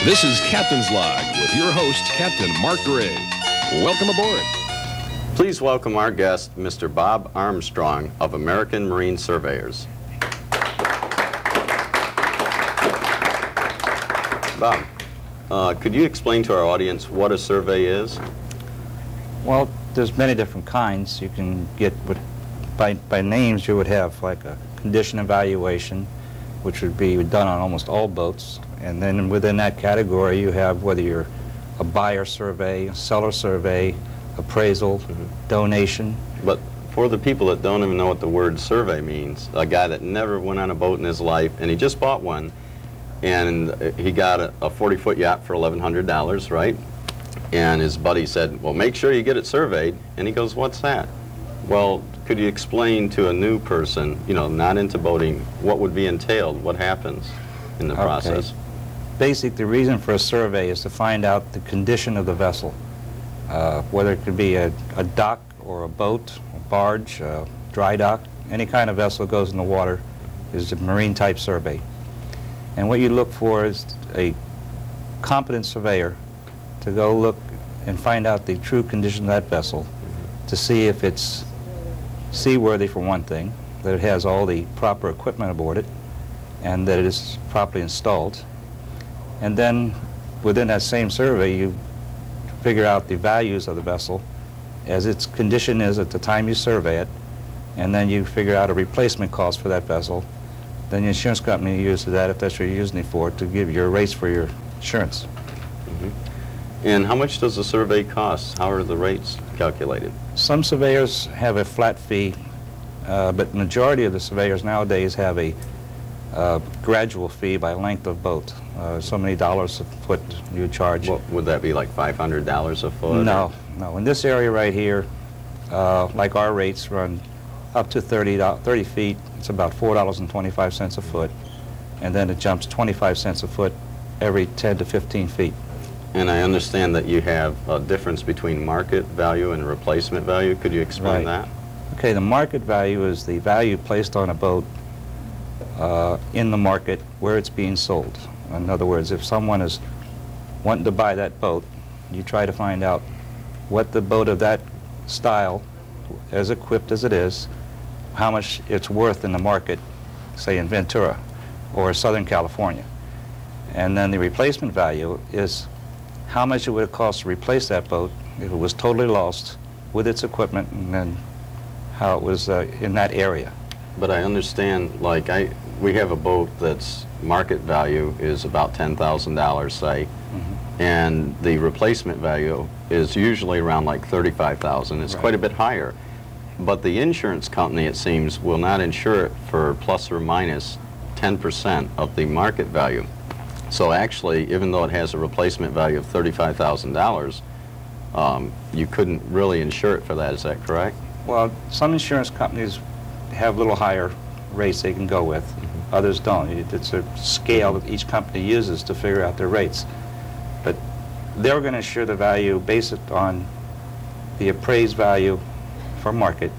This is Captain's Log with your host, Captain Mark Gray. Welcome aboard. Please welcome our guest, Mr. Bob Armstrong of American Marine Surveyors. Bob, could you explain to our audience what a survey is? Well, there's many different kinds. You can get, by names, you would have like a condition evaluation, which would be done on almost all boats. And then within that category, you have whether you're a buyer survey, a seller survey, appraisal, donation. But for the people that don't even know what the word survey means, a guy that never went on a boat in his life, and he just bought one, and he got a 40-foot yacht for $1,100, right? And his buddy said, well, make sure you get it surveyed. And he goes, what's that? Well, could you explain to a new person, you know, not into boating, what would be entailed, what happens in the process? Basically, the reason for a survey is to find out the condition of the vessel, whether it could be a dock or a boat, a barge, a dry dock, any kind of vessel that goes in the water is a marine type survey. And what you look for is a competent surveyor to go look and find out the true condition of that vessel, to see if it's seaworthy for one thing, that it has all the proper equipment aboard it, and that it is properly installed. And then within that same survey, you figure out the values of the vessel as its condition is at the time you survey it, and then you figure out a replacement cost for that vessel. Then the insurance company uses that, if that's what you're using it for, to give you a rates for your insurance. And how much does the survey cost? How are the rates calculated? Some surveyors have a flat fee, but the majority of the surveyors nowadays have a gradual fee by length of boat. So many dollars a foot you charge. What, would that be like $500 a foot? No, no. In this area right here, like our rates run up to 30 feet, it's about $4.25 a foot, and then it jumps 25 cents a foot every 10 to 15 feet. And I understand that you have a difference between market value and replacement value. Could you explain that? Okay, the market value is the value placed on a boat in the market where it's being sold. In other words, if someone is wanting to buy that boat, you try to find out what the boat of that style, as equipped as it is, how much it's worth in the market, say in Ventura or Southern California. And then the replacement value is how much it would cost to replace that boat if it was totally lost with its equipment, and then how it was in that area. But I understand, like, we have a boat that's market value is about $10,000, say, and the replacement value is usually around like $35,000. It's quite a bit higher. But the insurance company, it seems, will not insure it for plus or minus 10% of the market value. So actually, even though it has a replacement value of $35,000, you couldn't really insure it for that. Is that correct? Well, some insurance companies have a little higher rates they can go with. Others don't. It's a scale that each company uses to figure out their rates. But they're going to insure the value based on the appraised value for market,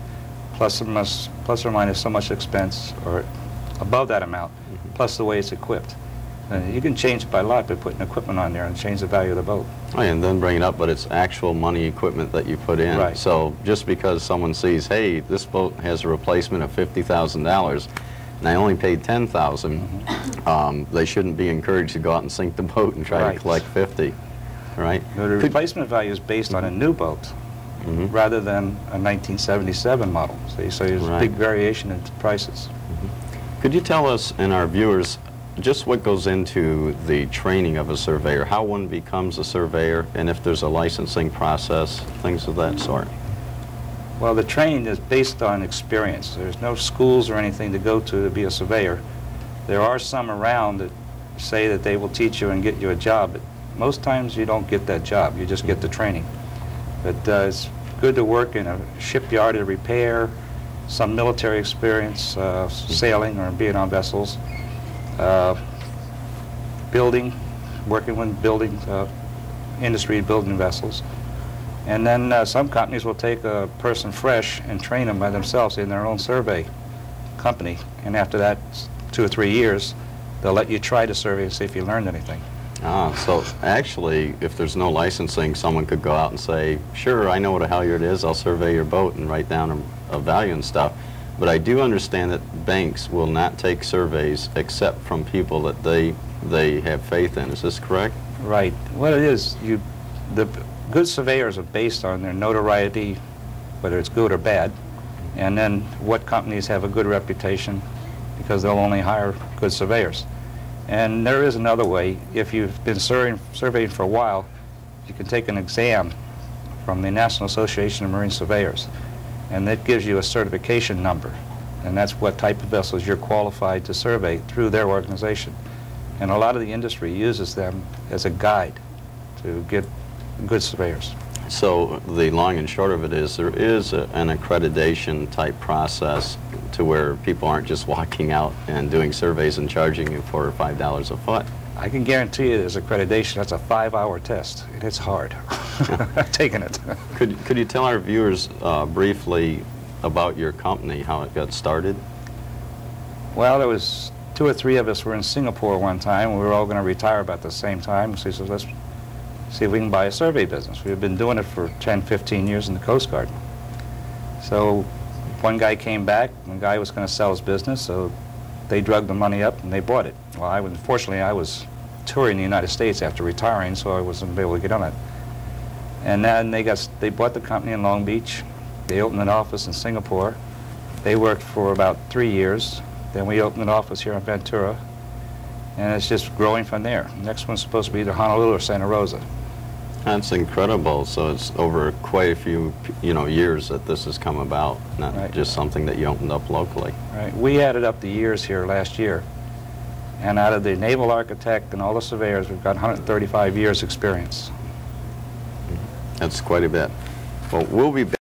plus or minus so much expense, or above that amount, plus the way it's equipped. And you can change it by lot by putting equipment on there and change the value of the boat. Oh, and then bring it up, but it's actual money equipment that you put in. Right. So just because someone sees, hey, this boat has a replacement of $50,000, and I only paid $10,000, they shouldn't be encouraged to go out and sink the boat and try to collect 50, right? The replacement value is based on a new boat rather than a 1977 model. So there's a big variation in prices. Could you tell us and our viewers just what goes into the training of a surveyor, how one becomes a surveyor, and if there's a licensing process, things of that sort? Well, the training is based on experience. There's no schools or anything to go to be a surveyor. There are some around that say that they will teach you and get you a job, but most times you don't get that job. You just get the training. But it's good to work in a shipyard to repair, some military experience, sailing or being on vessels, building, working with building industry, building vessels. And then some companies will take a person fresh and train them by themselves in their own survey company. And after that, 2 or 3 years, they'll let you try to survey and see if you learned anything. So actually, if there's no licensing, someone could go out and say, sure, I know what a halyard is, I'll survey your boat and write down a value and stuff. But I do understand that banks will not take surveys except from people that they have faith in. Is this correct? Right. What it is, the good surveyors are based on their notoriety, whether it's good or bad, and then what companies have a good reputation, because they'll only hire good surveyors. And there is another way. If you've been surveying for a while, you can take an exam from the National Association of Marine Surveyors, and that gives you a certification number, and that's what type of vessels you're qualified to survey through their organization. And a lot of the industry uses them as a guide to get good surveyors. So the long and short of it is there is an accreditation type process to where people aren't just walking out and doing surveys and charging you $4 or $5 a foot. I can guarantee you there's accreditation. That's a 5-hour test, and it's hard. I've taken it. Could you tell our viewers briefly about your company, how it got started? Well, there was 2 or 3 of us were in Singapore one time. We were all going to retire about the same time. So he said, let's see if we can buy a survey business. We've been doing it for 10, 15 years in the Coast Guard. So one guy came back, one guy was going to sell his business, so they drug the money up and they bought it. Well, unfortunately, I was touring the United States after retiring, so I wasn't able to get on it. And then they bought the company in Long Beach. They opened an office in Singapore. They worked for about 3 years. Then we opened an office here in Ventura, and it's just growing from there. Next one's supposed to be either Honolulu or Santa Rosa. That's incredible. So it's over quite a few, years that this has come about, not Right. just something that you opened up locally. Right. We added up the years here last year, and out of the naval architect and all the surveyors, we've got 135 years experience. That's quite a bit. Well, we'll be back.